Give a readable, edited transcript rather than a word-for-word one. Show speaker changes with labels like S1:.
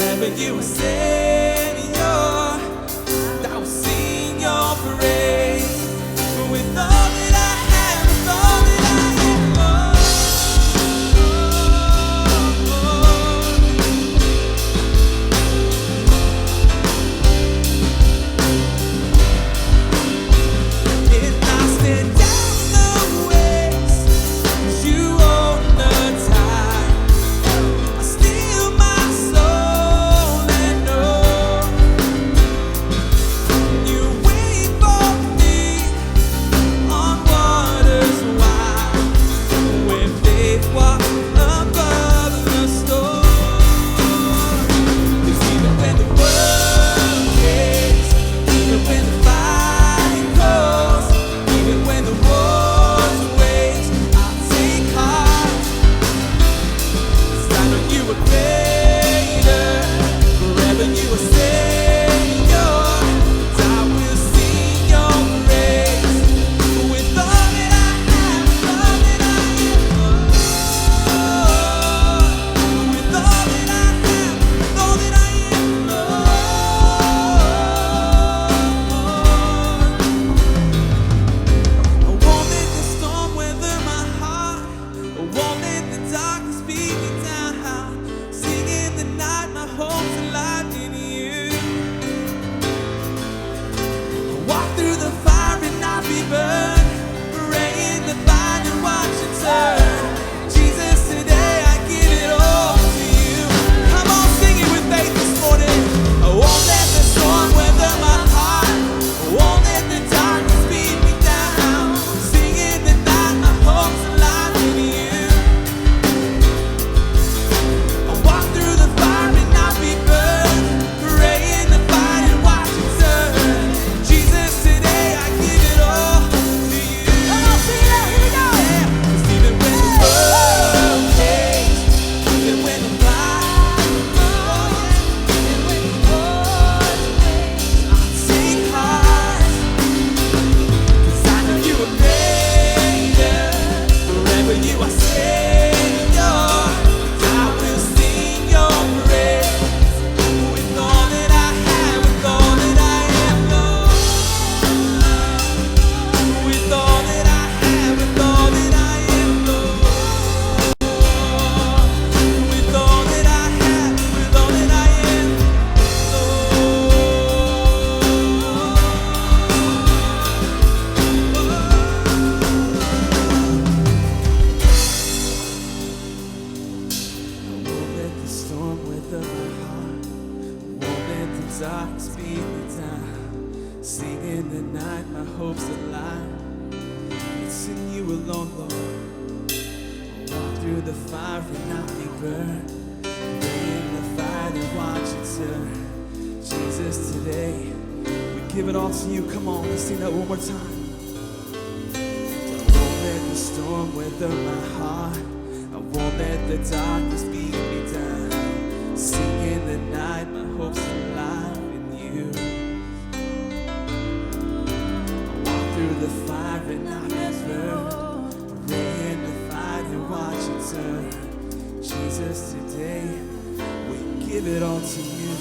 S1: Wherever you are Savior, I will sing your praise. With all that I have, with all that I am, if I stand down the ways, you own the time. I steal my soul and know you wait for me on waters wide, where faith walks above the storm. 'Cause even when the world shakes, even when the fight goes, even when the wars wage, I'll take heart. 'Cause I know you are greater. Forever you are Savior. I will sing your praise. With all that I have, with all that I am, with all that I have, with all that I am, I won't let the storm weather my heart. I won't let the darkness beat me down. Sing in the night, my hope's alive in you. I walk through the fire and not be burned. Pray in the fire and watch it turn. Jesus, today I give it all to you. Come on, sing it with faith this morning. I won't let the storm weather my heart. I won't let the darkness beat me down. Sing in the night, my hope's alive in you. I walk through the fire and not be burned. Pray in the fire and watch it turn. Jesus, today I give it all to you. Come on, sing it out, here we go. Yeah, 'cause even when the world shakes, even when the fire goes, even when the wars wage, I'll take heart. 'Cause I know you are greater. Forever you are Savior. I will sing your praise. With all that I have, with all that I am, Lord. With all that I have, with all that I am, Lord. With all that I have, with all that I am, I won't let the storm weather my heart. Won't let the darkness beat me down. Sing in the night, my hope's alive. It's in you alone, Lord. Walk through the fire and not be burned. Lay in the fire and watch it turn. Jesus, today we give it all to you. Come on, let's sing that one more time. I won't let the storm weather my heart. I won't let the darkness beat me down. Sing in the night, my hope's alive in you. I walk through the fire and not be burned. Pray in the fire and watch it turn. Jesus, today we give it all to you.